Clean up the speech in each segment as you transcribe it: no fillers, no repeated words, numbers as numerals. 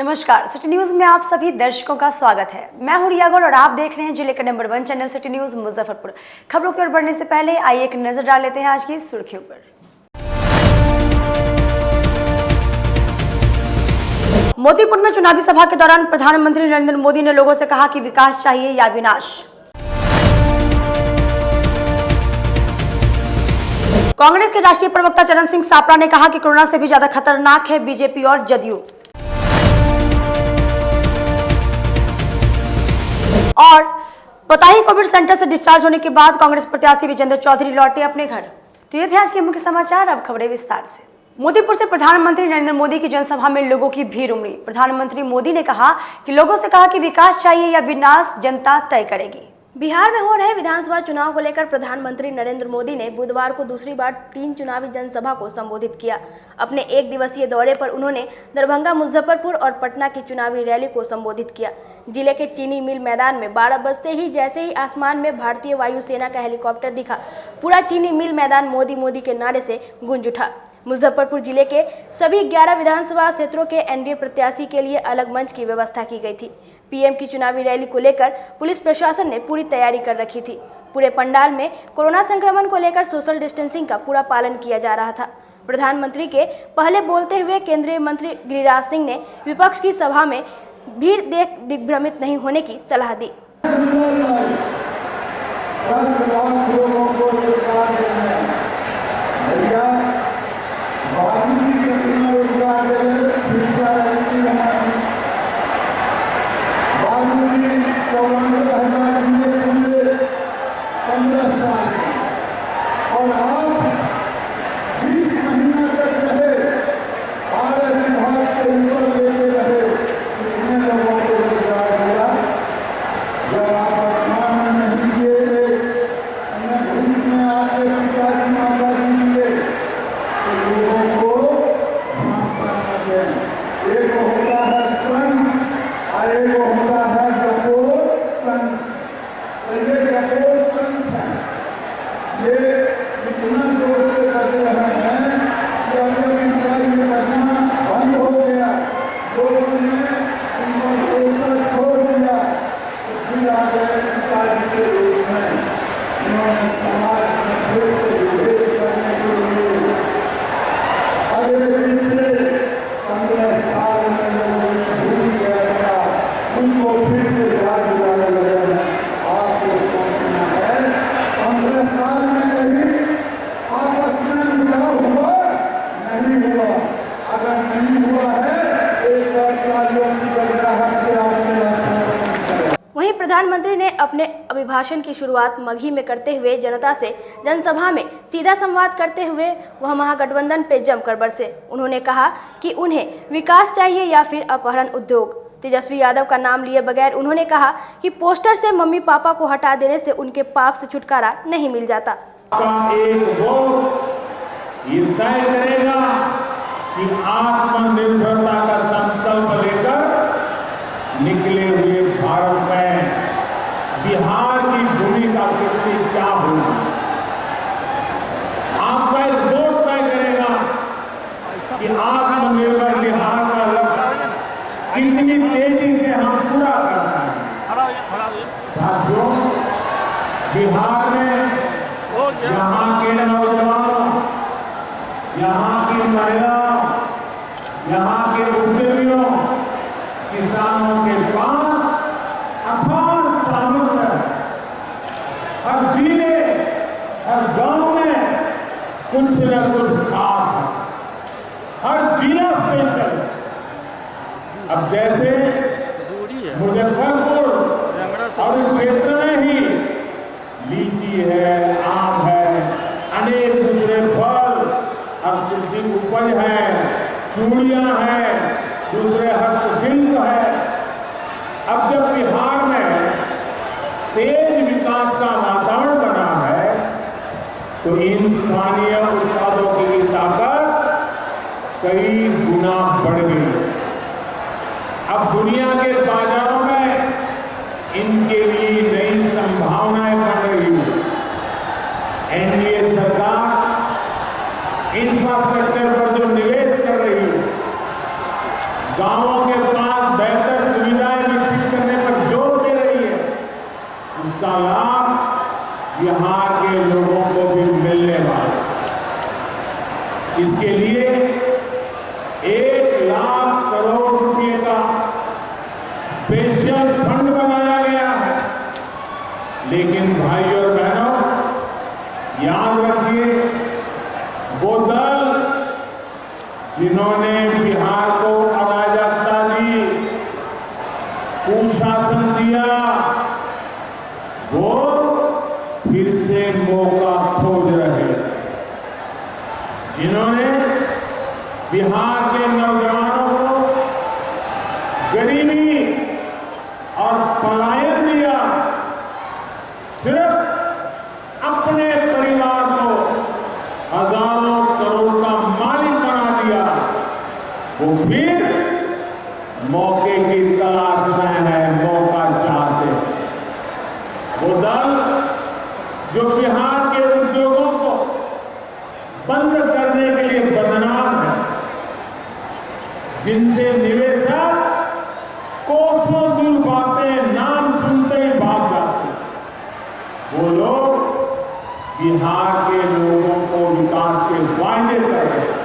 नमस्कार, city news में आप सभी दर्शकों का स्वागत है। मैं हूं रिया गौड़ और आप देख रहे हैं जिले का number 1 channel city news Muzaffarpur. खबरों की ओर बढ़ने से पहले आइए एक नजर डाल लेते हैं आज की सुर्खियों पर। मोतीपुर में चुनावी सभा के दौरान प्रधानमंत्री नरेंद्र मोदी ने लोगों से कहा कि विकास चाहिए या विनाश। कांग्रेस के राष्ट्रीय प्रवक्ता चरण सिंह सापड़ा ने कहा कि कोरोना से भी ज्यादा खतरनाक है बीजेपी और जदयू। और पताही कोविड सेंटर से डिस्चार्ज होने के बाद कांग्रेस प्रत्याशी विजेंद्र चौधरी लौटे अपने घर। तो ये थे आज के मुख्य समाचार। अब खबरें विस्तार से। मोतीपुर से प्रधानमंत्री नरेंद्र मोदी की जनसभा में लोगों की भीड़ उमड़ी। प्रधानमंत्री मोदी ने कहा कि लोगों से कहा कि विकास चाहिए या विनाश जनता तय करेगी। बिहार में हो रहे विधानसभा चुनाव को लेकर प्रधानमंत्री नरेंद्र मोदी ने बुधवार को दूसरी बार 3 चुनावी जनसभा को संबोधित किया। अपने 1 दिवसीय दौरे पर उन्होंने दरभंगा, मुजफ्फरपुर और पटना की चुनावी रैली को संबोधित किया। जिले के चीनी मिल मैदान में 12 बजते ही जैसे ही आसमान में भारतीय वायुसेना का हेलीकॉप्टर दिखा, पूरा चीनी मिल मैदान मोदी मोदी के नारे से गूंज उठा। मुजफ्फरपुर जिले के सभी 11 विधानसभा क्षेत्रों के एनडीए प्रत्याशी के लिए अलग मंच की व्यवस्था की गई थी। पीएम की चुनावी रैली को लेकर पुलिस प्रशासन ने पूरी तैयारी कर रखी थी। पूरे पंडाल में कोरोना संक्रमण को लेकर सोशल डिस्टेंसिंग का पूरा पालन किया जा रहा था। प्रधानमंत्री के पहले बोलते हुए केंद्रीय मंत्री गिरिराज सिंह ने विपक्ष की सभा में भीड़ देख दिग्भ्रमित नहीं होने की सलाह दी। 10 लाख लोगों को रोजगार देना है। भैया बाबूजी कितना रोजगार दे बाबूजी 94,000 दिए पूरे 15 साल और आप 20 महीना तक रहे, 12 विभाग से ऊपर लेते रहे, कितने लोगों को रोजगार दिया। जब आप वर्तमान में नहीं दिए, हमने भूत में आके पिताजी माताजी दिए तो लोगों को भाषा दें। एक होता है संघ और एक होता है कपोल संघ। तो ये कपोल संघ है, ये इतना जोर से कर रहे हैं कि अगर इनका ये करना बंद हो गया, लोगों ने इनको भरोसा छोड़ दिया, तो फिर आ गए पिताजी के रूप में। इन्होंने समाज में फिर से विभेद करने के लिए अगले पिछले 15 साल में लोगों ने भूल गया था, उसको फिर से याद दिलाने लगे हैं। आपको सोचना है 15 साल में कहीं आपस में मुकाबला हुआ नहीं हुआ। अगर नहीं हुआ है एक बार तालियों की गड़गड़ाहट से आपके रास्ते। वहीं प्रधानमंत्री ने अपने अभिभाषण की शुरुआत मगही में करते हुए जनता से जनसभा में सीधा संवाद करते हुए वह महागठबंधन पे जमकर बरसे। उन्होंने कहा कि उन्हें विकास चाहिए या फिर अपहरण उद्योग। तेजस्वी यादव का नाम लिए बगैर उन्होंने कहा कि पोस्टर से मम्मी पापा को हटा देने से उनके पाप से छुटकारा नहीं मिल जाता। एक वोट ये तय करेगा कि आत्मनिर्भरता का संकल्प लेकर निकले हुए भारत में बिहार की भूमिका कितनी क्या होगी। आपका एक वोट तय करेगा कि आत्मनिर्भर बिहार का लक्ष्य कितनी तेजी से हम पूरा करना है। साथियों, बिहार में यहाँ के नौजवानों, यहाँ की महिलाओं, यहाँ के उद्यमियों, किसानों के पास अपार सामर्थ्य है। हर जिले, हर गांव में कुछ न कुछ खास है, हर जिला स्पेशल। अब जैसे मुजफ्फरपुर और इस क्षेत्र में ही लीची है, आम है, अनेक दूसरे फल और कृषि उपज है, चूड़ियां हैं, दूसरे हस्तशिल्प है। अब जब बिहार में तेज विकास का वातावरण बना है तो इन स्थानीय उत्पादों की ताकत कई गुना बढ़ गई। अब दुनिया के बाजारों में इनके लिए नई संभावनाएं बन रही है। एनडीए सरकार इंफ्रास्ट्रक्चर पर जो निवेश कर रही है, गांवों के पास इसके लिए 1 लाख करोड़ रुपए का स्पेशल फंड बनाया गया है। लेकिन भाई और बहनों, याद रखिए, वो दल जिन्होंने बिहार को अराजकता दी, कुशासन दिया, वो फिर से मौका खोज रहे। जिन्होंने बिहार के नौजवानों को गरीबी और पलायन दिया, सिर्फ अपने परिवार को हजारों करोड़ का मालिक बना दिया, वो फिर मौके की तलाश में है, मौका चाहते हैं। वो दल जो बिहार के उद्योगों को बंद करने के लिए बदनाम है, जिनसे निवेशक कोसों दूर भागते, नाम सुनते ही भाग जाते, वो लोग बिहार के लोगों को विकास के वायदे कर रहे हैं।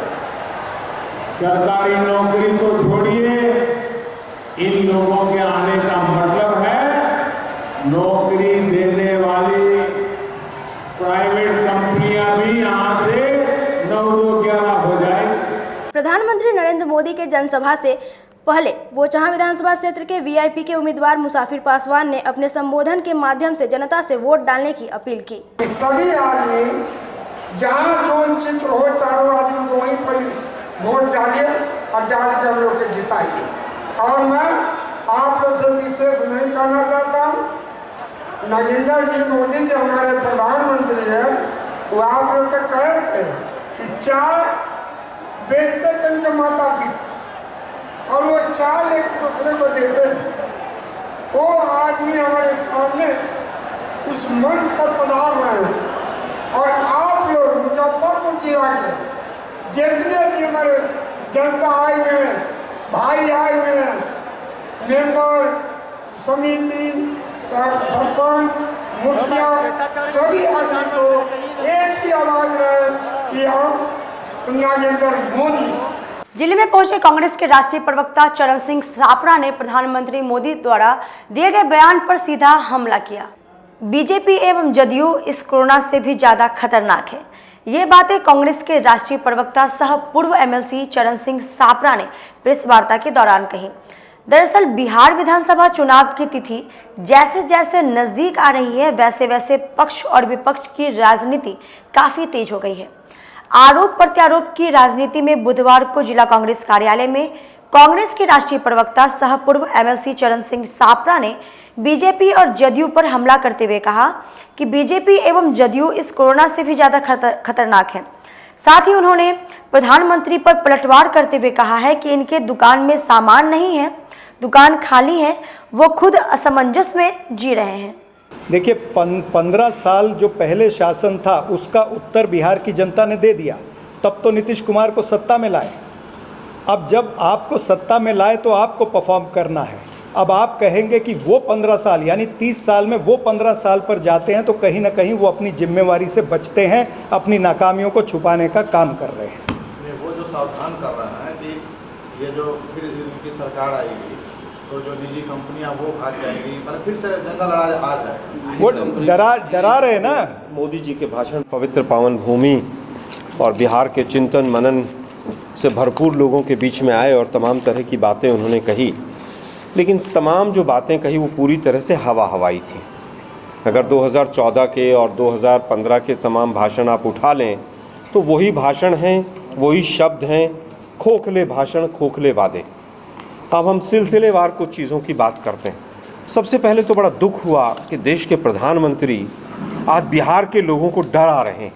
सरकारी नौकरी को छोड़िए, इन लोगों के आने का मतलब है नौकरी देने वाली प्राइवेट कंपनियां भी यहां से 9-11 हो जाएगी। प्रधानमंत्री नरेंद्र मोदी के जनसभा से पहले बोचहां विधानसभा क्षेत्र के वीआईपी के उम्मीदवार मुसाफिर पासवान ने अपने संबोधन के माध्यम से जनता से वोट डालने की अपील की। सभी आदमी जहाँ जो चित्र हो, चारों आदमी को वहीं पर वोट डालिए और डाल के हम लोग के जिताइए। और मैं आप लोग से विशेष नहीं करना चाहता हूँ, नरेंद्र जी मोदी जो हमारे प्रधानमंत्री है, वो आप लोग के कहे थे कि चाय बेचते थे उनके माता पिता, और वो चाय एक दूसरे को देते थे। वो आदमी हमारे सामने इस मंच पर पधार रहे हैं, और आप लोग मुजफ्फरपुर जिला के जितने भी हमारे जनता आए हुए हैं, भाई आए हुए हैं, मेंबर समिति, सरपंच, मुखिया, सभी आदमी को एक ही आवाज रहे कि हम नरेंद्र मोदी। जिले में पहुंचे कांग्रेस के राष्ट्रीय प्रवक्ता चरण सिंह सापरा ने प्रधानमंत्री मोदी द्वारा दिए गए बयान पर सीधा हमला किया। बीजेपी एवं जदयू इस कोरोना से भी ज्यादा खतरनाक है। ये बातें कांग्रेस के राष्ट्रीय प्रवक्ता सह पूर्व एमएलसी चरण सिंह सापरा ने प्रेस वार्ता के दौरान कही। दरअसल बिहार विधानसभा चुनाव की तिथि जैसे जैसे नजदीक आ रही है, वैसे वैसे पक्ष और विपक्ष की राजनीति काफी तेज हो गई है। आरोप प्रत्यारोप की राजनीति में बुधवार को जिला कांग्रेस कार्यालय में कांग्रेस के राष्ट्रीय प्रवक्ता सह पूर्व एमएलसी चरण सिंह सापरा ने बीजेपी और जदयू पर हमला करते हुए कहा कि बीजेपी एवं जदयू इस कोरोना से भी ज्यादा खतरनाक है। साथ ही उन्होंने प्रधानमंत्री पर पलटवार करते हुए कहा है कि इनके दुकान में सामान नहीं है, दुकान खाली है, वो खुद असमंजस में जी रहे हैं। देखिए 15 साल जो पहले शासन था उसका उत्तर बिहार की जनता ने दे दिया, तब तो नीतीश कुमार को सत्ता में लाए। अब जब आपको सत्ता में लाए तो आपको परफॉर्म करना है। अब आप कहेंगे कि वो 15 साल यानी 30 साल में वो 15 साल पर जाते हैं, तो कहीं ना कहीं वो अपनी जिम्मेवारी से बचते हैं, अपनी नाकामियों को छुपाने का काम कर रहे हैं। वो जो सावधान कर रहा है कि ये जो फिर इनकी सरकार आएगी तो जो निजी कंपनियां वो भाग जाएंगी, मतलब फिर से जंगल लड़ा आ जाएगा, वो डरा रहे ना। मोदी जी के भाषण पवित्र पावन भूमि और बिहार के चिंतन मनन से भरपूर लोगों के बीच में आए और तमाम तरह की बातें उन्होंने कही, लेकिन तमाम जो बातें कही वो पूरी तरह से हवाई थी। अगर 2014 के और 2015 के तमाम भाषण आप उठा लें तो वही भाषण हैं, वही शब्द हैं, खोखले भाषण, खोखले वादे। अब हम सिलसिलेवार कुछ चीज़ों की बात करते हैं। सबसे पहले तो बड़ा दुख हुआ कि देश के प्रधानमंत्री आज बिहार के लोगों को डरा रहे हैं।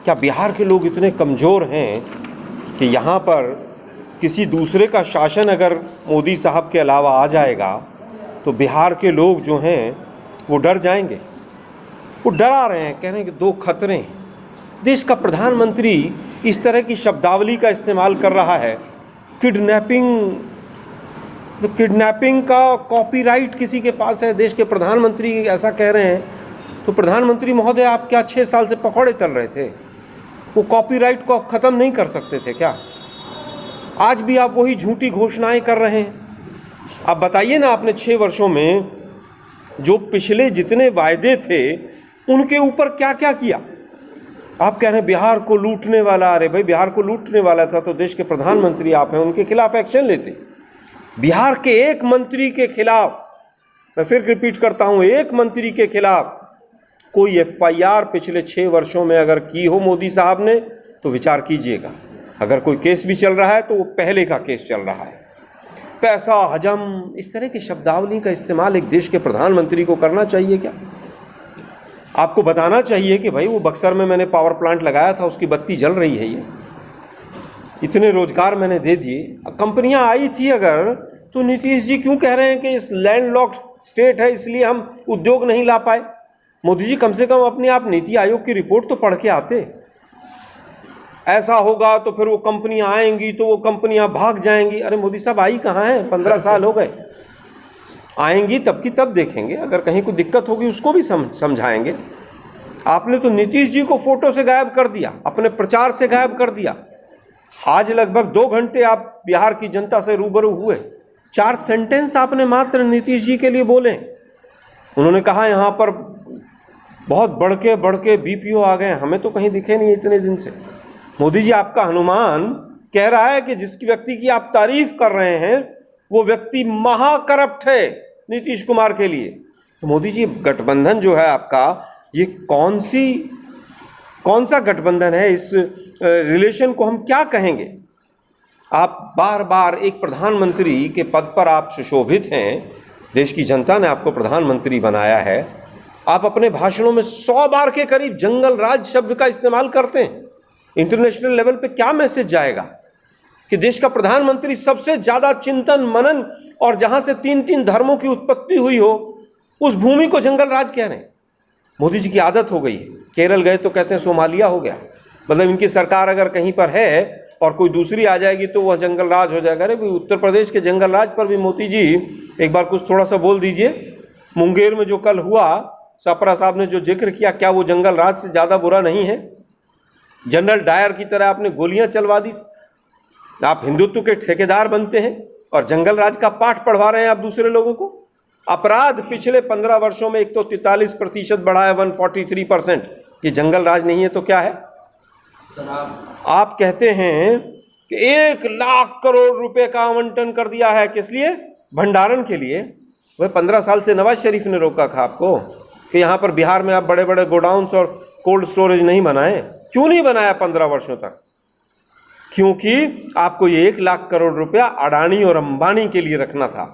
क्या बिहार के लोग इतने कमज़ोर हैं कि यहाँ पर किसी दूसरे का शासन अगर मोदी साहब के अलावा आ जाएगा तो बिहार के लोग जो हैं वो डर जाएंगे? वो डरा रहे हैं, कह रहे हैं कि 2 खतरे हैं। देश का प्रधानमंत्री इस तरह की शब्दावली का इस्तेमाल कर रहा है। किडनैपिंग का कॉपीराइट किसी के पास है? देश के प्रधानमंत्री ऐसा कह रहे हैं तो प्रधानमंत्री महोदय आप क्या 6 साल से पकौड़े तल रहे थे? वो कॉपीराइट को ख़त्म नहीं कर सकते थे क्या? आज भी आप वही झूठी घोषणाएं कर रहे हैं। आप बताइए ना, आपने 6 वर्षों में जो पिछले जितने वायदे थे उनके ऊपर क्या क्या किया? आप कह रहे हैं बिहार को लूटने वाला। अरे भाई, बिहार को लूटने वाला था तो देश के प्रधानमंत्री आप हैं, उनके खिलाफ एक्शन लेते। बिहार के एक मंत्री के खिलाफ, मैं फिर रिपीट करता हूं, एक मंत्री के खिलाफ कोई एफआईआर पिछले 6 वर्षों में अगर की हो मोदी साहब ने तो विचार कीजिएगा। अगर कोई केस भी चल रहा है तो वो पहले का केस चल रहा है। पैसा हजम, इस तरह की शब्दावली का इस्तेमाल एक देश के प्रधानमंत्री को करना चाहिए क्या? आपको बताना चाहिए कि भाई वो बक्सर में मैंने पावर प्लांट लगाया था, उसकी बत्ती जल रही है, ये इतने रोजगार मैंने दे दिए। कंपनियां आई थी अगर, तो नीतीश जी क्यों कह रहे हैं कि इस लैंडलॉक्ड स्टेट है इसलिए हम उद्योग नहीं ला पाए? मोदी जी कम से कम अपने आप नीति आयोग की रिपोर्ट तो पढ़ के आते। ऐसा होगा तो फिर वो कंपनियां आएंगी तो वो कंपनियां भाग जाएंगी। अरे मोदी साहब, आई कहाँ हैं? 15 साल हो गए। आएंगी तब की तब देखेंगे, अगर कहीं कोई दिक्कत होगी उसको भी समझाएंगे। आपने तो नीतीश जी को फोटो से गायब कर दिया, अपने प्रचार से गायब कर दिया। आज लगभग 2 घंटे आप बिहार की जनता से रूबरू हुए, 4 सेंटेंस आपने मात्र नीतीश जी के लिए बोले। उन्होंने कहा यहाँ पर बहुत बढ़ के बीपीओ आ गए, हमें तो कहीं दिखे नहीं इतने दिन से। मोदी जी, आपका अनुमान कह रहा है कि जिस व्यक्ति की आप तारीफ कर रहे हैं वो व्यक्ति महाकरप्ट है नीतीश कुमार के लिए। तो मोदी जी, गठबंधन जो है आपका, ये कौन सा गठबंधन है? इस रिलेशन को हम क्या कहेंगे? आप बार बार एक प्रधानमंत्री के पद पर आप सुशोभित हैं, देश की जनता ने आपको प्रधानमंत्री बनाया है। आप अपने भाषणों में 100 बार के करीब जंगल राज शब्द का इस्तेमाल करते हैं। इंटरनेशनल लेवल पे क्या मैसेज जाएगा कि देश का प्रधानमंत्री सबसे ज़्यादा चिंतन मनन और जहाँ से 3 धर्मों की उत्पत्ति हुई हो उस भूमि को जंगल राज कह रहे हैं? मोदी जी की आदत हो गई है। केरल गए तो कहते हैं सोमालिया हो गया, मतलब इनकी सरकार अगर कहीं पर है और कोई दूसरी आ जाएगी तो वह जंगल राज हो जाएगा। अरे भाई, उत्तर प्रदेश के जंगल राज पर भी मोदी जी एक बार कुछ थोड़ा सा बोल दीजिए। मुंगेर में जो कल हुआ, सपरा साहब ने जो जिक्र किया, क्या वो जंगल राज से ज़्यादा बुरा नहीं है? जनरल डायर की तरह आपने गोलियां चलवा दी। आप हिंदुत्व के ठेकेदार बनते हैं और जंगल राज का पाठ पढ़वा रहे हैं आप दूसरे लोगों को। अपराध पिछले 15 वर्षों में एक तो 43% बढ़ा है, 143%। ये जंगल राज नहीं है तो क्या है? आप कहते हैं कि 1 लाख करोड़ रुपए का आवंटन कर दिया है, किस लिए? भंडारण के लिए। वह 15 साल से नवाज शरीफ ने रोका था आपको कि यहाँ पर बिहार में आप बड़े बड़े गोडाउन्स और कोल्ड स्टोरेज नहीं बनाए। क्यों नहीं बनाया 15 वर्षों तक? क्योंकि आपको ये 1 लाख करोड़ रुपया अडानी और अंबानी के लिए रखना था।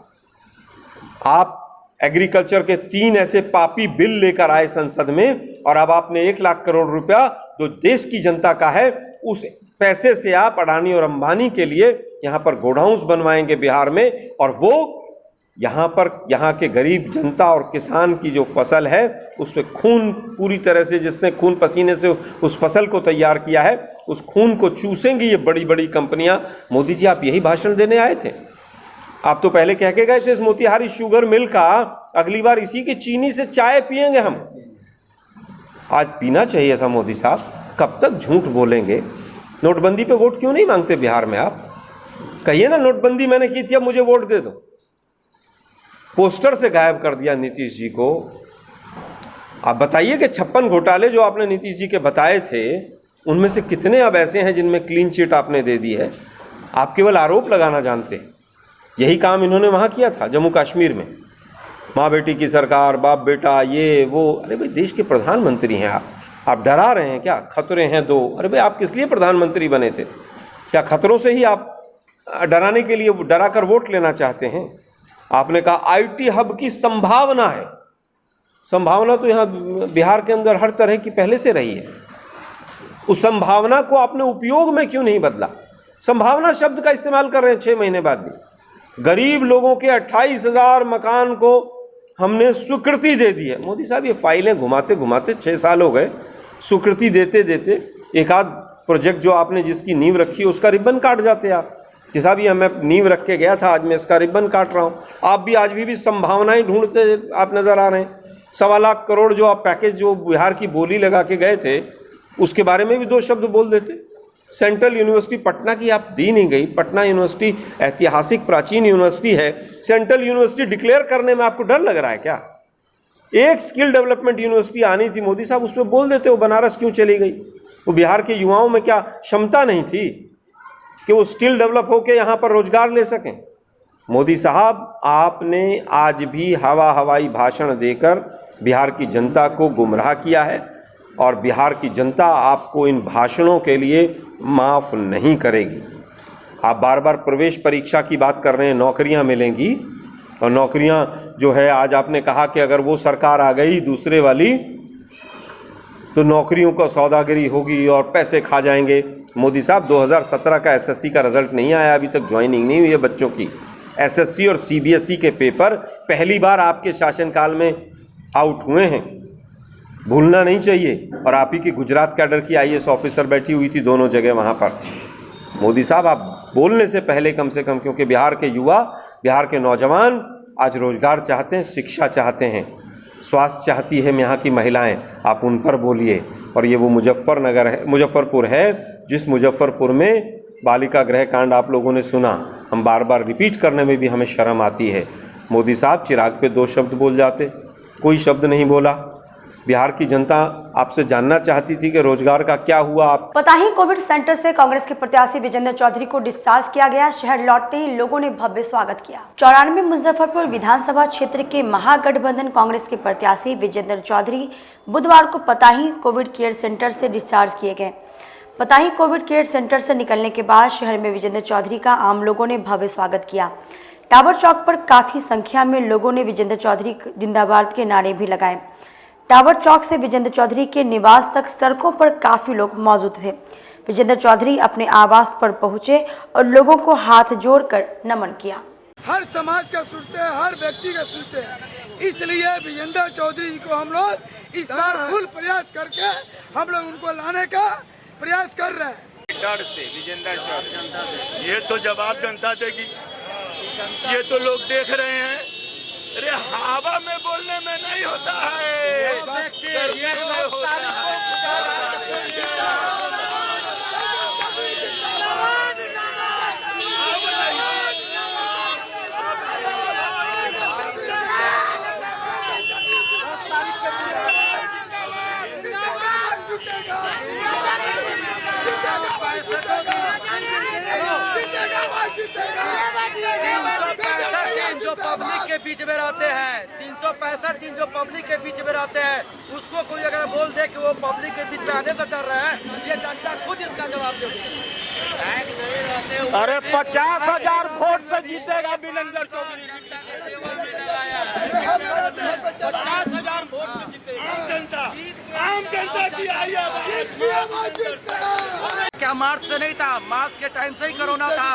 आप एग्रीकल्चर के 3 ऐसे पापी बिल लेकर आए संसद में और अब आपने 1 लाख करोड़ रुपया जो देश की जनता का है उस पैसे से आप अडानी और अंबानी के लिए यहाँ पर गोडाउन्स बनवाएंगे बिहार में, और वो यहाँ के गरीब जनता और किसान की जो फसल है उसमें खून पूरी तरह से, जिसने खून पसीने से उस फसल को तैयार किया है, उस खून को चूसेंगी ये बड़ी बड़ी कंपनियां। मोदी जी, आप यही भाषण देने आए थे? आप तो पहले कह के गए थे इस मोतिहारी शुगर मिल का अगली बार इसी की चीनी से चाय पिएंगे हम। आज पीना चाहिए था मोदी साहब। कब तक झूठ बोलेंगे? नोटबंदी पे वोट क्यों नहीं मांगते बिहार में? आप कहिए ना, नोटबंदी मैंने की थी, अब मुझे वोट दे दो। पोस्टर से गायब कर दिया नीतीश जी को। आप बताइए कि 56 घोटाले जो आपने नीतीश जी के बताए थे उनमें से कितने अब ऐसे हैं जिनमें क्लीन चिट आपने दे दी है? आप केवल आरोप लगाना जानते हैं। यही काम इन्होंने वहाँ किया था जम्मू कश्मीर में, माँ बेटी की सरकार, बाप बेटा, ये वो। अरे भाई, देश के प्रधानमंत्री हैं आप डरा रहे हैं क्या? खतरे हैं 2। अरे भाई, आप किस लिए प्रधानमंत्री बने थे? क्या खतरों से ही आप डराने के लिए डरा कर वोट लेना चाहते हैं? आपने कहा आईटी हब की संभावना है। संभावना तो यहाँ बिहार के अंदर हर तरह की पहले से रही है। उस संभावना को आपने उपयोग में क्यों नहीं बदला? संभावना शब्द का इस्तेमाल कर रहे हैं 6 महीने बाद भी। गरीब लोगों के 28,000 मकान को हमने स्वीकृति दे दी है। मोदी साहब, ये फाइलें घुमाते घुमाते 6 साल हो गए। स्वीकृति देते देते एक आध प्रोजेक्ट जो आपने जिसकी नींव रखी है उसका रिबन काट जाते आप कि साहब ये मैं नींव रख के गया था, आज मैं इसका रिबन काट रहा हूँ। आप भी आज भी संभावनाएं ढूंढते आप नज़र आ रहे हैं। 1.25 लाख करोड़ जो आप पैकेज जो बिहार की बोली लगा के गए थे, उसके बारे में भी 2 शब्द बोल देते। सेंट्रल यूनिवर्सिटी पटना की आप दी नहीं गई। पटना यूनिवर्सिटी ऐतिहासिक प्राचीन यूनिवर्सिटी है, सेंट्रल यूनिवर्सिटी डिक्लेयर करने में आपको डर लग रहा है क्या? एक स्किल डेवलपमेंट यूनिवर्सिटी आनी थी मोदी साहब, उसमें बोल देते वो बनारस क्यों चली गई? वो बिहार के युवाओं में क्या क्षमता नहीं थी कि वो स्किल डेवलप होकर यहाँ पर रोजगार ले सकें? मोदी साहब, आपने आज भी हवाई भाषण देकर बिहार की जनता को गुमराह किया है और बिहार की जनता आपको इन भाषणों के लिए माफ़ नहीं करेगी। आप बार बार प्रवेश परीक्षा की बात कर रहे हैं, नौकरियां मिलेंगी, और नौकरियां जो है, आज आपने कहा कि अगर वो सरकार आ गई दूसरे वाली तो नौकरियों का सौदागरी होगी और पैसे खा जाएंगे। मोदी साहब, 2017 का एसएससी का रिजल्ट नहीं आया, अभी तक ज्वाइनिंग नहीं हुई है बच्चों की। एसएससी और सीबीएसई के पेपर पहली बार आपके शासनकाल में आउट हुए हैं, भूलना नहीं चाहिए। और आप ही की गुजरात कैडर की आईएएस ऑफिसर बैठी हुई थी दोनों जगह वहाँ पर। मोदी साहब, आप बोलने से पहले कम से कम, क्योंकि बिहार के युवा, बिहार के नौजवान आज रोजगार चाहते हैं, शिक्षा चाहते हैं, स्वास्थ्य चाहती है यहाँ की महिलाएं, आप उन पर बोलिए। और ये वो मुजफ्फरपुर है जिस मुजफ्फरपुर में बालिका गृह कांड आप लोगों ने सुना, हम बार बार रिपीट करने में भी हमें शर्म आती है। मोदी साहब, चिराग पे 2 शब्द बोल जाते, कोई शब्द नहीं बोला। बिहार की जनता आपसे जानना चाहती थी कि रोजगार का क्या हुआ। आप पताही कोविड सेंटर से कांग्रेस के प्रत्याशी विजेंद्र चौधरी को डिस्चार्ज किया गया। शहर लौटते ही लोगों ने भव्य स्वागत किया। 94 मुजफ्फरपुर विधानसभा क्षेत्र के महागठबंधन कांग्रेस के प्रत्याशी विजेंद्र चौधरी बुधवार को पताही कोविड केयर सेंटर से डिस्चार्ज किए गए। पताही कोविड केयर सेंटर से निकलने के बाद शहर में विजेंद्र चौधरी का आम लोगों ने भव्य स्वागत किया। टावर चौक पर काफी संख्या में लोगों ने विजेंद्र चौधरी जिंदाबाद के नारे भी लगाए। टावर चौक से विजेंद्र चौधरी के निवास तक सड़कों पर काफी लोग मौजूद थे। विजेंद्र चौधरी अपने आवास पर पहुंचे और लोगों को हाथ जोड़कर नमन किया। हर समाज का सुनते हैं, हर व्यक्ति का सुनते हैं, इसलिए विजेंद्र चौधरी जी को हम लोग इस बार फुल प्रयास करके हम लोग उनको लाने का प्रयास कर रहे हैं। डर से विजेंद्र चौधरी, ये तो जवाब जनता देगी, ये तो लोग देख रहे हैं। अरे हवा में बोलने में नहीं होता है, करने में होता है। जो पब्लिक के बीच में रहते हैं, 365 दिन जो पब्लिक के बीच में रहते हैं, उसको कोई अगर बोल दे कि वो पब्लिक के बीच में आने से डर रहे हैं, ये जनता खुद इसका जवाब देगी। अरे 50,000 वोट से जीतेगा विजेंद्र चौधरी, 50,000 वोट से जीतेगा। आम जनता की आई क्या मार्च से नहीं था, मार्च के टाइम से ही कोरोना था।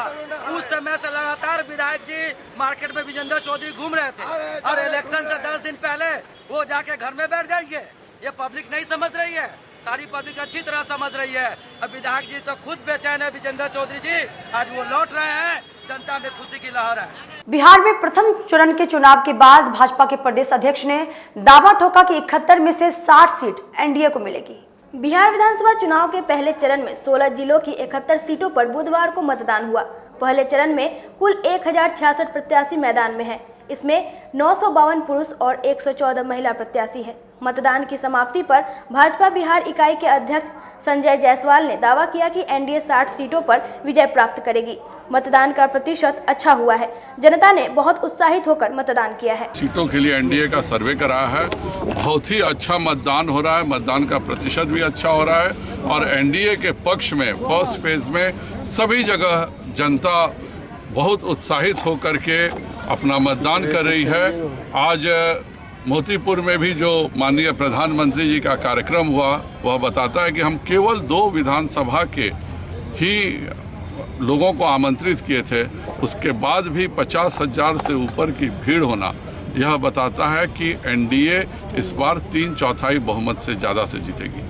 उस समय से लगातार विधायक जी मार्केट में विजेंद्र चौधरी घूम रहे थे और इलेक्शन से 10 दिन पहले वो जाके घर में बैठ जाएंगे। ये पब्लिक नहीं समझ रही है, सारी पब्लिक अच्छी तरह समझ रही है। अब विधायक जी तो खुद बेचैन है, विजेंद्र चौधरी जी आज वो लौट रहे हैं, जनता में खुशी की लहर है। बिहार में प्रथम चरण के चुनाव के बाद भाजपा के प्रदेश अध्यक्ष ने दावा ठोका कि 71 में से 60 सीट एनडीए को मिलेगी। बिहार विधानसभा चुनाव के पहले चरण में 16 जिलों की 71 सीटों पर बुधवार को मतदान हुआ। पहले चरण में कुल 1066 प्रत्याशी मैदान में हैं। इसमें 952 पुरुष और 114 महिला प्रत्याशी हैं। मतदान की समाप्ति पर भाजपा बिहार इकाई के अध्यक्ष संजय जायसवाल ने दावा किया कि एनडीए 60 सीटों पर विजय प्राप्त करेगी। मतदान का प्रतिशत अच्छा हुआ है, जनता ने बहुत उत्साहित होकर मतदान किया है। सीटों के लिए एनडीए का सर्वे करा है, बहुत ही अच्छा मतदान हो रहा है, मतदान का प्रतिशत भी अच्छा हो रहा है और एनडीए के पक्ष में फर्स्ट फेज में सभी जगह जनता बहुत उत्साहित होकर के अपना मतदान कर रही है। आज मोतीपुर में भी जो माननीय प्रधानमंत्री जी का कार्यक्रम हुआ वह बताता है कि हम केवल 2 विधानसभा के ही लोगों को आमंत्रित किए थे, उसके बाद भी 50,000 से ऊपर की भीड़ होना यह बताता है कि एनडीए इस बार 3/4 बहुमत से ज़्यादा से जीतेगी।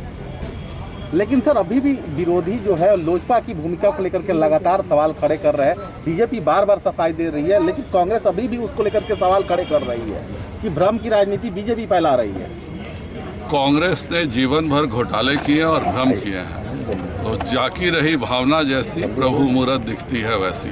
लेकिन सर अभी भी विरोधी जो है लोजपा की भूमिका को लेकर के लगातार सवाल खड़े कर रहे हैं। बीजेपी बार बार सफाई दे रही है, लेकिन कांग्रेस अभी भी उसको लेकर के सवाल खड़े कर रही है कि भ्रम की राजनीति बीजेपी फैला रही है। कांग्रेस ने जीवन भर घोटाले किए और भ्रम किए हैं। तो जाकी रही भावना जैसी प्रभु मूरत दिखती है वैसी।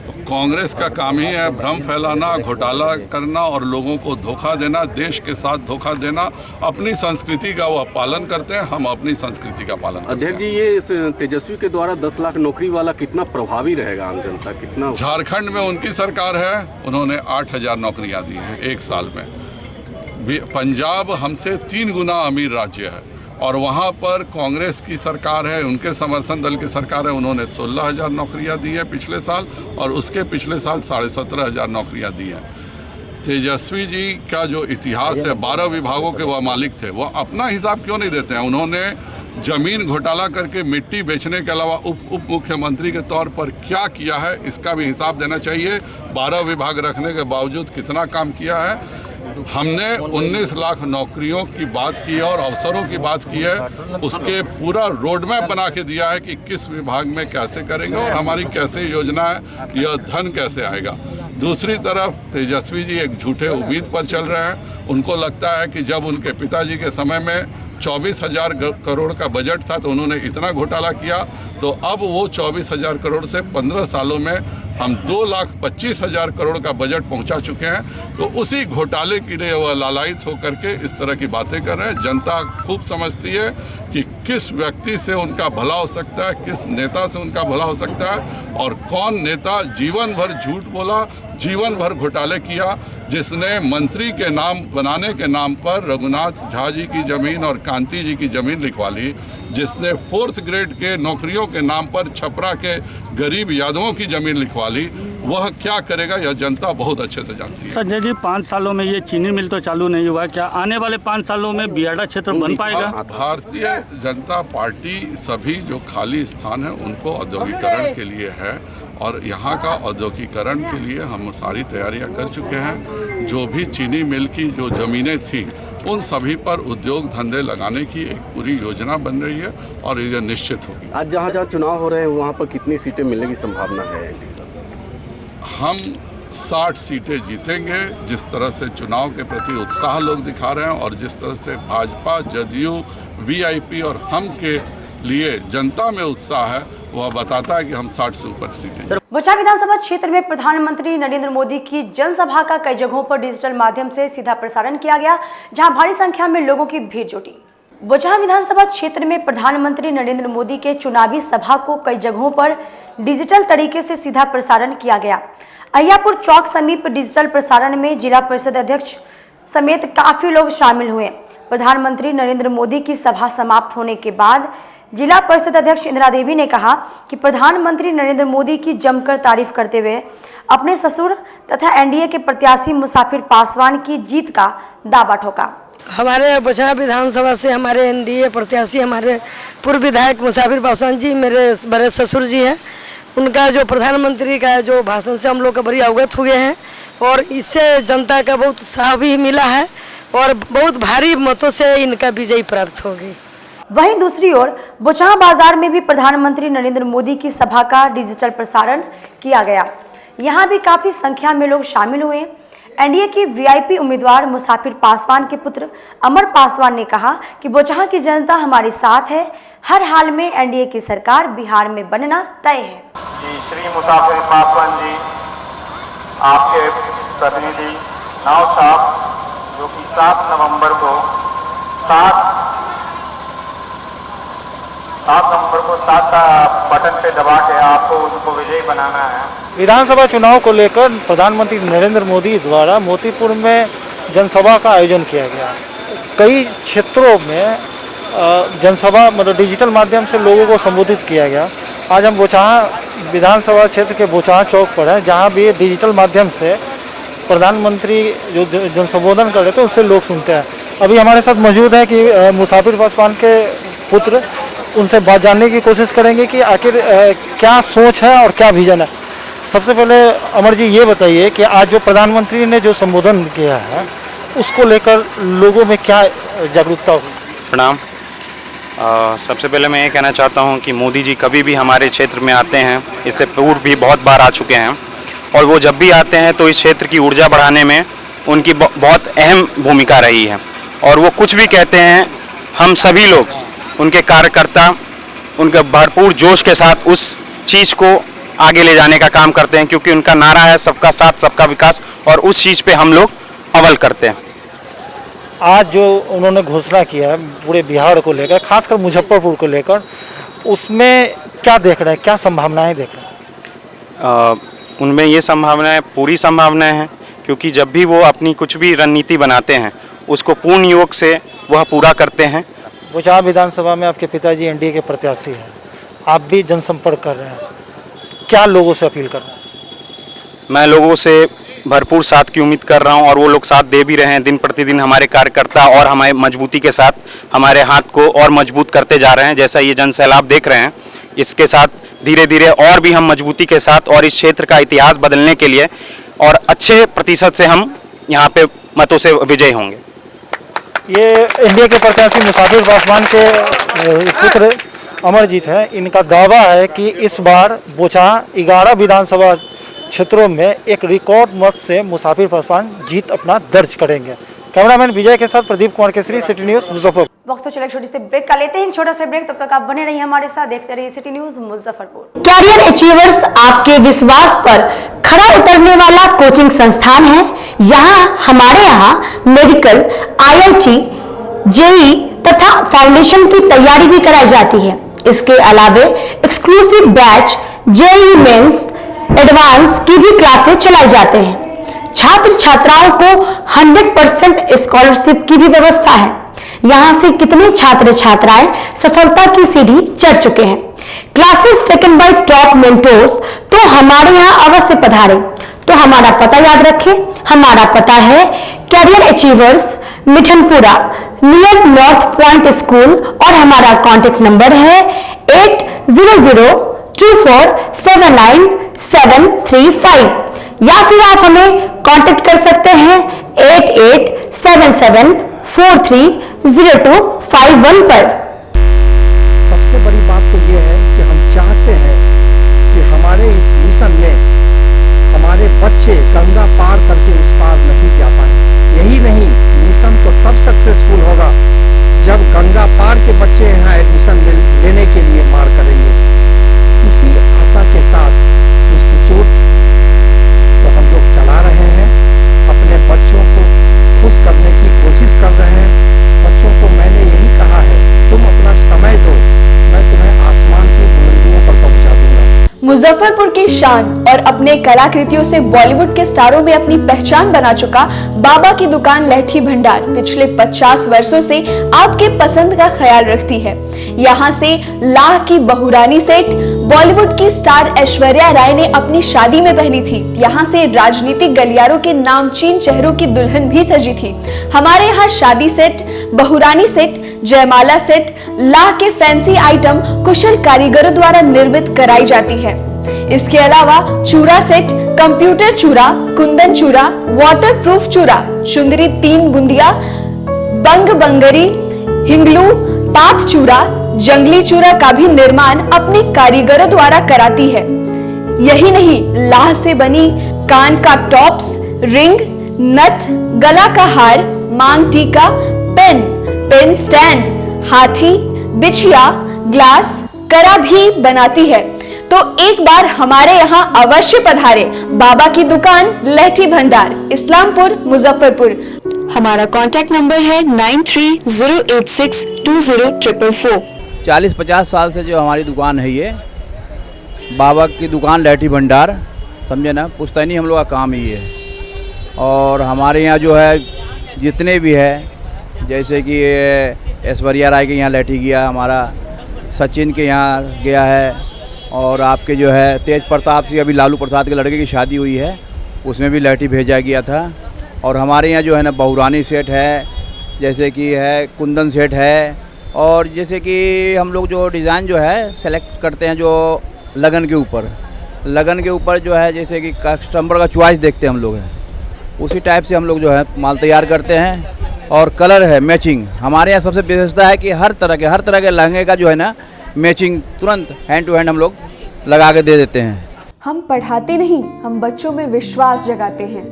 तो कांग्रेस का काम ही है भ्रम फैलाना, घोटाला करना और लोगों को धोखा देना, देश के साथ धोखा देना। अपनी संस्कृति का वह पालन करते हैं, हम अपनी संस्कृति का पालन करते हैं। अध्यक्ष जी, ये इस तेजस्वी के द्वारा 10 लाख नौकरी वाला कितना प्रभावी रहेगा आम जनता, कितना? झारखंड में उनकी सरकार है, उन्होंने 8,000 नौकरियां दी हैं एक साल में। पंजाब हमसे 3 गुना अमीर राज्य है और वहाँ पर कांग्रेस की सरकार है, उनके समर्थन दल की सरकार है, उन्होंने 16,000 नौकरियां दी है पिछले साल और उसके पिछले साल 17,500 नौकरियां दी हैं। तेजस्वी जी का जो इतिहास है, 12 विभागों के वह मालिक थे, वो अपना हिसाब क्यों नहीं देते हैं? उन्होंने जमीन घोटाला करके मिट्टी बेचने के अलावा उप मुख्यमंत्री के तौर पर क्या किया है, इसका भी हिसाब देना चाहिए। 12 विभाग रखने के बावजूद कितना काम किया है। हमने 19 लाख नौकरियों की बात की है और अवसरों की बात की है, उसके पूरा रोड मैप बना के दिया है कि किस विभाग में कैसे करेंगे और हमारी कैसे योजना है, यह धन कैसे आएगा। दूसरी तरफ तेजस्वी जी एक झूठे उम्मीद पर चल रहे हैं। उनको लगता है कि जब उनके पिताजी के समय में 24,000 करोड़ का बजट था तो उन्होंने इतना घोटाला किया, तो अब वो 24,000 करोड़ से 15 सालों में हम 2,25,000 करोड़ का बजट पहुंचा चुके हैं। तो उसी घोटाले के लिए वह लालायित होकर के इस तरह की बातें कर रहे हैं। जनता खूब समझती है कि किस व्यक्ति से उनका भला हो सकता है, किस नेता से उनका भला हो सकता है और कौन नेता जीवन भर झूठ बोला, जीवन भर घोटाले किया, जिसने मंत्री के नाम बनाने के नाम पर रघुनाथ झा जी की ज़मीन और कांति जी की ज़मीन लिखवा ली, जिसने 4th ग्रेड के नौकरियों के नाम पर छपरा के गरीब यादवों की ज़मीन लिखवा ली, वह क्या करेगा यह जनता बहुत अच्छे से जानती है। संजय जी, 5 सालों में ये चीनी मिल तो चालू नहीं हुआ, क्या आने वाले 5 सालों में बियाडा क्षेत्र बन पाएगा? भारतीय जनता पार्टी सभी जो खाली स्थान है उनको औद्योगिकरण के लिए है और यहाँ का औद्योगिकरण के लिए हम सारी तैयारियां कर चुके हैं। जो भी चीनी मिल की जो ज़मीनें थी उन सभी पर उद्योग धंधे लगाने की एक पूरी योजना बन रही है और यह निश्चित होगी। आज जहाँ जहाँ चुनाव हो रहे हैं वहाँ पर कितनी सीटें मिलने की संभावना है? हम 60 सीटें जीतेंगे। जिस तरह से चुनाव के प्रति उत्साह लोग दिखा रहे हैं और जिस तरह से भाजपा, जदयू, वीआईपी और हम के लिए जनता में उत्साह है, वह बताता है कि हम 60 से ऊपर सीटें। बोचाहा विधानसभा क्षेत्र में प्रधानमंत्री नरेंद्र मोदी की जनसभा का कई जगहों पर डिजिटल माध्यम से सीधा प्रसारण किया गया, जहां भारी संख्या में लोगों की भीड़ जुटी। बोचाहा विधानसभा क्षेत्र में प्रधानमंत्री नरेंद्र मोदी के चुनावी सभा को कई जगहों पर डिजिटल तरीके से सीधा प्रसारण किया गया। अहियापुर चौक समीप डिजिटल प्रसारण में जिला परिषद अध्यक्ष समेत काफी लोग शामिल हुए। प्रधानमंत्री नरेंद्र मोदी की सभा समाप्त होने के बाद जिला परिषद अध्यक्ष इंदिरा देवी ने कहा कि प्रधानमंत्री नरेंद्र मोदी की जमकर तारीफ करते हुए अपने ससुर तथा एनडीए के प्रत्याशी मुसाफिर पासवान की जीत का दावा ठोका। हमारे बोचाहा विधानसभा से हमारे एनडीए प्रत्याशी हमारे पूर्व विधायक मुसाफिर पासवान जी मेरे बड़े ससुर जी हैं। उनका जो प्रधानमंत्री का जो भाषण से हम लोग का बड़ी अवगत हुए हैं और इससे जनता का बहुत उत्साह भी मिला है और बहुत भारी मतों से इनका विजय प्राप्त होगी। वहीं दूसरी ओर बोचाहा बाजार में भी प्रधानमंत्री नरेंद्र मोदी की सभा का डिजिटल प्रसारण किया गया। यहां भी काफी संख्या में लोग शामिल हुए। एनडीए की वीआईपी उम्मीदवार मुसाफिर पासवान के पुत्र अमर पासवान ने कहा कि बोचाहा की जनता हमारे साथ है, हर हाल में एनडीए की सरकार बिहार में बनना तय है। श्री मुसाफिर पासवान जी, आपके प्रतिनिधि नाव साहब जो कि 7 नवंबर को 7 बटन पे दबा के आपको उनको विजयी बनाना है। विधानसभा चुनाव को लेकर प्रधानमंत्री नरेंद्र मोदी द्वारा मोतीपुर में जनसभा का आयोजन किया गया। कई क्षेत्रों में जनसभा मतलब डिजिटल माध्यम से लोगों को संबोधित किया गया। आज हम बोचाहा विधानसभा क्षेत्र के बोचाहा चौक पर हैं, जहां भी डिजिटल माध्यम से प्रधानमंत्री जो जन संबोधन कर रहे थे उससे लोग सुनते हैं। अभी हमारे साथ मौजूद है कि मुसाफिर पासवान के पुत्र, उनसे बात जानने की कोशिश करेंगे कि आखिर क्या सोच है और क्या विजन है। सबसे पहले अमर जी ये बताइए कि आज जो प्रधानमंत्री ने जो संबोधन किया है उसको लेकर लोगों में क्या जागरूकता होगी? प्रणाम। सबसे पहले मैं ये कहना चाहता हूँ कि मोदी जी कभी भी हमारे क्षेत्र में आते हैं, इससे पूर्व भी बहुत बार आ चुके हैं और वो जब भी आते हैं तो इस क्षेत्र की ऊर्जा बढ़ाने में उनकी बहुत अहम भूमिका रही है और वो कुछ भी कहते हैं हम सभी लोग उनके कार्यकर्ता उनके भरपूर जोश के साथ उस चीज़ को आगे ले जाने का काम करते हैं, क्योंकि उनका नारा है सबका साथ सबका विकास, और उस चीज़ पे हम लोग अमल करते हैं। आज जो उन्होंने घोषणा किया है पूरे बिहार को लेकर, खासकर मुजफ्फरपुर को लेकर, उसमें क्या देख रहे हैं, क्या संभावनाएं देख रहे हैं? उनमें ये संभावनाएं, पूरी संभावनाएं हैं, क्योंकि जब भी वो अपनी कुछ भी रणनीति बनाते हैं उसको पूर्ण योग से वह पूरा करते हैं। बोचाहा विधानसभा में आपके पिताजी एनडीए के प्रत्याशी हैं, आप भी जनसंपर्क कर रहे हैं, क्या लोगों से अपील कर रहे हैं? मैं लोगों से भरपूर साथ की उम्मीद कर रहा हूं, और वो लोग साथ दे भी रहे हैं। दिन प्रतिदिन हमारे कार्यकर्ता और हमारे मजबूती के साथ हमारे हाथ को और मजबूत करते जा रहे हैं। जैसा ये जन सैलाब देख रहे हैं, इसके साथ धीरे धीरे और भी हम मजबूती के साथ और इस क्षेत्र का इतिहास बदलने के लिए और अच्छे प्रतिशत से हम यहाँ पे मतों से विजयी होंगे। ये एनडीए के प्रत्याशी मुसाफिर पासवान के पुत्र अमरजीत हैं। इनका दावा है कि इस बार बोचाहा 11 विधानसभा क्षेत्रों में एक रिकॉर्ड मत से मुसाफिर पासवान जीत अपना दर्ज करेंगे। कैमरामैन विजय के साथ प्रदीप कुमार केसरी, सिटी न्यूज़ मुजफ्फरपुर। वक्त तो चले छोटी सी ब्रेक का लेते हैं, छोटा सा ब्रेक, तब तक आप बने रहिए हमारे साथ, देखते रहिए City News Muzaffarpur. Career Achievers आपके विश्वास पर खरा उतरने वाला कोचिंग संस्थान है। हमारे यहाँ मेडिकल, IIT, जेई तथा फाउंडेशन की तैयारी भी कराई जाती है। इसके अलावे exclusive batch JEE mains advanced की भी क्लासेस चलाई जाते हैं। छात्र छात्राओं को 100% स्कॉलरशिप की भी व्यवस्था है। यहाँ से कितने छात्र छात्राएं सफलता की सीढ़ी चढ़ चुके हैं। Classes taken by top mentors, तो हमारे यहाँ अवश्य पधारें। तो हमारा पता याद रखें, हमारा पता है Career Achievers, Mithanpura, near North Point school, और हमारा कॉन्टेक्ट नंबर है 8002479735, या फिर आप हमें कांटेक्ट कर सकते हैं 8877430251 पर। सबसे बड़ी बात तो ये है कि हम चाहते हैं कि हमारे इस मिशन में हमारे बच्चे गंगा पार करके उस पार नहीं जा पाए। यही नहीं, मिशन तो तब सक्सेसफुल होगा जब गंगा पार के बच्चे यहाँ एडमिशन लेने के लिए मार करेंगे। इसी आशा के साथ इंस्टीट्यूट तो हम लोग चला रहे हैं, अपने बच्चों को खुश करने की कोशिश कर रहे हैं। बच्चों को मैंने यही कहा है, तुम अपना समय दो, मैं तुम्हें आसमान की बुलंदियों पर पहुंचा दूंगा। मुजफ्फरपुर की शान और अपने कलाकृतियों से बॉलीवुड के स्टारों में अपनी पहचान बना चुका बाबा की दुकान लहठी भंडार पिछले 50 वर्षों से आपके पसंद का ख्याल रखती है। यहाँ से लाह की बहुरानी सेट बॉलीवुड की स्टार ऐश्वर्या राय ने अपनी शादी में पहनी थी। यहाँ से राजनीतिक गलियारों के नामचीन चेहरों की दुल्हन भी सजी थी। हमारे यहाँ शादी सेट, बहुरानी सेट, जयमाला सेट, लाह के फैंसी आइटम कुशल कारीगरों द्वारा निर्मित कराई जाती है। इसके अलावा चूड़ा सेट, कंप्यूटर चूड़ा, कुंदन चूड़ा, वाटरप्रूफ चूड़ा, चुंदरी 3 बुंदिया, बंग बंगरी, हिंगलू, पात चूड़ा, जंगली चूड़ा का भी निर्माण अपने कारीगरों द्वारा कराती है। यही नहीं, लाह से बनी कान का टॉप्स, रिंग, नथ, गला का हार, मांग टीका, पेन स्टैंड, हाथी, बिछिया, ग्लास, करा भी बनाती है। तो एक बार हमारे यहाँ अवश्य पधारे। बाबा की दुकान लहठी भंडार, इस्लामपुर, मुजफ्फरपुर। हमारा कांटेक्ट नंबर है 9308620444। 40-50 साल से जो हमारी दुकान है, ये बाबा की दुकान लहठी भंडार, समझे ना, पुश्तैनी हम लोग का काम ही है। और हमारे यहाँ जो है जितने भी है, जैसे कि ऐश्वर्या राय के यहाँ लहठी गया, हमारा सचिन के यहाँ गया है, और आपके जो है तेज प्रताप सिंह, अभी लालू प्रसाद के लड़के की शादी हुई है, उसमें भी लहठी भेजा गया था। और हमारे यहाँ जो है ना बहुरानी सेट है, जैसे कि है कुंदन सेट है, और जैसे कि हम लोग जो डिज़ाइन जो है सेलेक्ट करते हैं जो लगन के ऊपर जो है, जैसे कि कस्टमर का चॉइस देखते हैं हम लोग, है उसी टाइप से हम लोग जो है माल तैयार करते हैं। और कलर है मैचिंग, हमारे यहाँ सबसे विशेषता है कि हर तरह के लहंगे का जो है ना मैचिंग तुरंत हैंड टू हैंड हम लोग लगा के दे देते हैं। हम पढ़ाते नहीं, हम बच्चों में विश्वास जगाते हैं।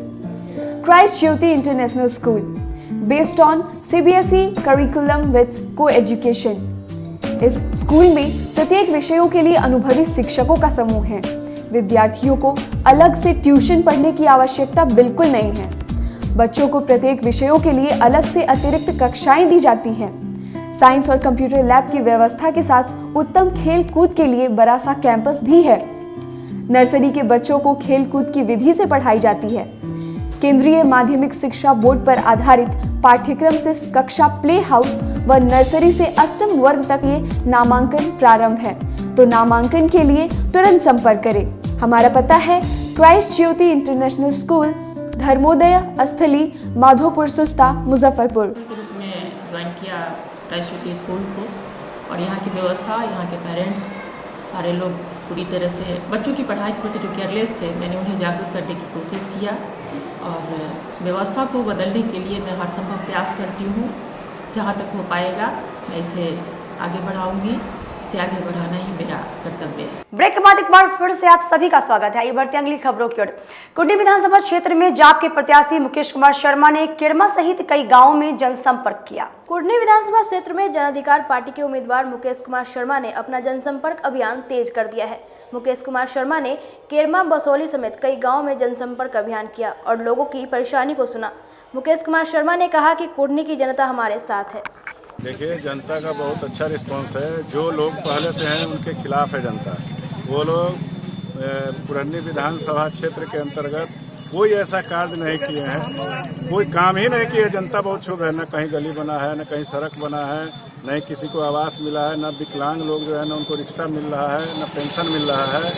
Christ Jyoti international school based on CBSE curriculum with co-education. इस स्कूल में प्रत्येक विषयों के लिए अनुभवी शिक्षकों का समूह है। विद्यार्थियों को अलग से ट्यूशन पढ़ने की आवश्यकता बिल्कुल नहीं है। बच्चों को प्रत्येक विषयों के लिए अलग से अतिरिक्त कक्षाएं दी जाती हैं। साइंस और कंप्यूटर लैब की व्यवस्था के साथ उत्तम खेल कूद के लिए बड़ा सा कैंपस भी है। नर्सरी के बच्चों को खेल कूद की विधि से पढ़ाई जाती है। केंद्रीय माध्यमिक शिक्षा बोर्ड पर आधारित पाठ्यक्रम से कक्षा प्ले हाउस व नर्सरी से अष्टम वर्ग तक ये नामांकन प्रारंभ है, तो नामांकन के लिए तुरंत संपर्क करें। हमारा पता है क्राइस्ट ज्योति इंटरनेशनल स्कूल, धर्मोदय स्थली, माधोपुर सुस्ता, मुजफ्फरपुर। के रूप में ज्वाइन किया क्राइस्ट ज्योति स्कूल को, और यहाँ की व्यवस्था, यहाँ के पेरेंट्स सारे लोग पूरी तरह से बच्चों की पढ़ाई के प्रति जो केयरलेस थे, मैंने उन्हें जागरूक करने की कोशिश किया और उस व्यवस्था को बदलने के लिए मैं हर संभव प्रयास करती हूँ। जहाँ तक हो पाएगा मैं इसे आगे बढ़ाऊंगी, इसे आगे बढ़ाना ही मेरा कर्तव्य है। ब्रेक के बाद एक बार फिर से आप सभी का स्वागत है। आइए बढ़ते हैं अगली खबरों की ओर। कुंडी विधानसभा क्षेत्र में जाप के प्रत्याशी मुकेश कुमार शर्मा ने किरमा सहित कई गांवों में जनसंपर्क किया। कुंडी विधानसभा क्षेत्र में जन अधिकार पार्टी के उम्मीदवार मुकेश कुमार शर्मा ने अपना जनसंपर्क अभियान तेज कर दिया है। मुकेश कुमार शर्मा ने केरमा, बसौली समेत कई गाँव में जनसंपर्क अभियान किया और लोगों की परेशानी को सुना। मुकेश कुमार शर्मा ने कहा कि कुंडी की जनता हमारे साथ है। देखिए, जनता का बहुत अच्छा रिस्पांस है। जो लोग पहले से हैं उनके खिलाफ है जनता। वो लोग पुरानी विधानसभा क्षेत्र के अंतर्गत कोई ऐसा कार्य नहीं किए हैं, कोई काम ही नहीं किए। जनता बहुत शुभ है, न कहीं गली बना है, न कहीं सड़क बना है, न किसी को आवास मिला है, न विकलांग लोग जो है न उनको रिक्शा मिल रहा है, न पेंशन मिल रहा है।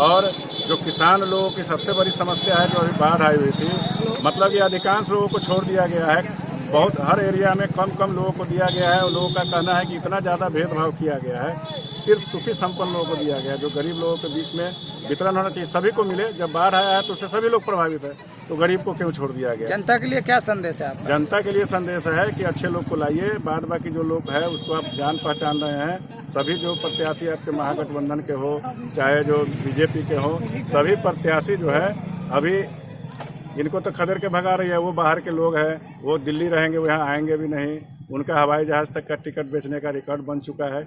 और जो किसान लोगों की सबसे बड़ी समस्या है, जो अभी बाढ़ आई हुई थी, मतलब ये अधिकांश लोगों को छोड़ दिया गया है। बहुत हर एरिया में कम लोगों को दिया गया है। और लोगों का कहना है कि इतना ज़्यादा भेदभाव किया गया है, सिर्फ सुखी संपन्न लोगों को दिया गया है। जो गरीब लोगों के बीच में वितरण होना चाहिए, सभी को मिले। जब बाढ़ आया है तो उससे सभी लोग प्रभावित है, तो गरीब को क्यों छोड़ दिया गया? जनता के लिए क्या संदेश है आपका? जनता के लिए संदेश है कि अच्छे लोग को लाइए, बाद बाकी जो लोग है उसको आप जान पहचान रहे हैं। सभी जो प्रत्याशी आपके महागठबंधन के हो, चाहे जो बीजेपी के हो, सभी प्रत्याशी जो है अभी इनको तो खदेड़ के भगा रही है। वो बाहर के लोग हैं, वो दिल्ली रहेंगे, वो यहाँ आएंगे भी नहीं। उनका हवाई जहाज तक का टिकट बेचने का रिकॉर्ड बन चुका है।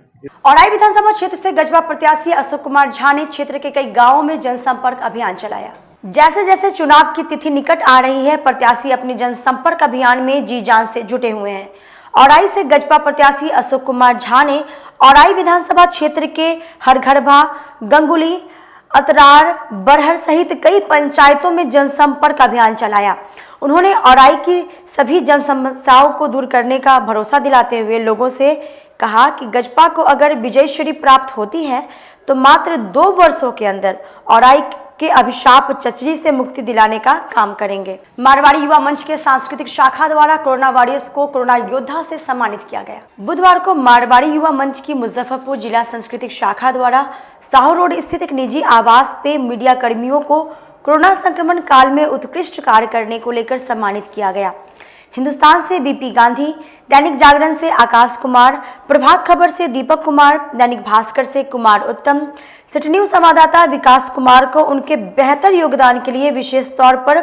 औराई विधानसभा क्षेत्र से गजबा प्रत्याशी अशोक कुमार झा ने क्षेत्र के कई गांवों में जनसंपर्क अभियान चलाया। जैसे जैसे चुनाव की तिथि निकट आ रही है, प्रत्याशी अपने जनसंपर्क अभियान में जी जान से जुटे हुए हैं। औराई से गजपा प्रत्याशी अशोक कुमार झा ने औराई विधानसभा क्षेत्र के हरघरभा, गंगुली, अतरार, बरहर सहित कई पंचायतों में जनसंपर्क अभियान चलाया। उन्होंने औराई की सभी जन समस्याओं को दूर करने का भरोसा दिलाते हुए लोगों से कहा कि गजपा को अगर विजयश्री प्राप्त होती है तो मात्र 2 वर्षों के अंदर औराई के अभिशाप चचरी से मुक्ति दिलाने का काम करेंगे। मारवाड़ी युवा मंच के सांस्कृतिक शाखा द्वारा कोरोना वॉरियर्स को कोरोना योद्धा से सम्मानित किया गया। बुधवार को मारवाड़ी युवा मंच की मुजफ्फरपुर जिला सांस्कृतिक शाखा द्वारा साहू रोड स्थित एक निजी आवास पे मीडिया कर्मियों को कोरोना संक्रमण काल में उत्कृष्ट कार्य करने को लेकर सम्मानित किया गया। हिंदुस्तान से बीपी गांधी, दैनिक जागरण से आकाश कुमार, प्रभात खबर से दीपक कुमार, दैनिक भास्कर से कुमार उत्तम, सिटी न्यूज संवाददाता विकास कुमार को उनके बेहतर योगदान के लिए विशेष तौर पर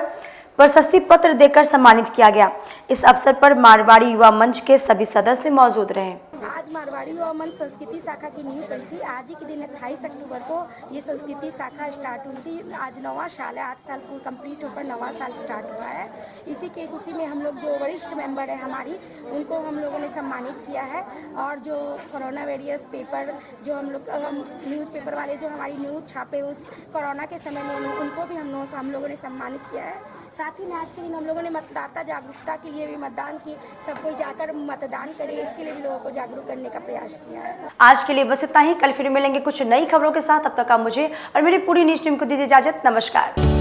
प्रशस्ति पत्र देकर सम्मानित किया गया। इस अवसर पर मारवाड़ी युवा मंच के सभी सदस्य मौजूद रहे। आज मारवाड़ी युवा मंच संस्कृति शाखा की नींव पड़ी थी। आज ही के दिन 28 अक्टूबर को ये संस्कृति शाखा स्टार्ट हुई थी। आज 9वां साल है, 8 साल पूर्ण कंप्लीट होकर 9वां साल स्टार्ट हुआ है। इसी के खुशी में हम लोग जो वरिष्ठ मेंबर है हमारी, उनको हम लोगों ने सम्मानित किया है। और जो कोरोना वॉरियर्स पेपर, जो हम लोग न्यूज़पेपर वाले जो हमारी न्यूज़ छापे उस कोरोना के समय में, उनको भी हम लोगों ने सम्मानित किया है। साथ ही में आज के दिन हम लोगों ने मतदाता जागरूकता के लिए भी मतदान की, सब कोई जाकर मतदान करे, इसके लिए भी लोगों को जागरूक करने का प्रयास किया है। आज के लिए बस इतना ही। कल फिर मिलेंगे कुछ नई खबरों के साथ। अब तक आप मुझे और मेरी पूरी न्यूज़ टीम को दीजिए इजाजत। नमस्कार।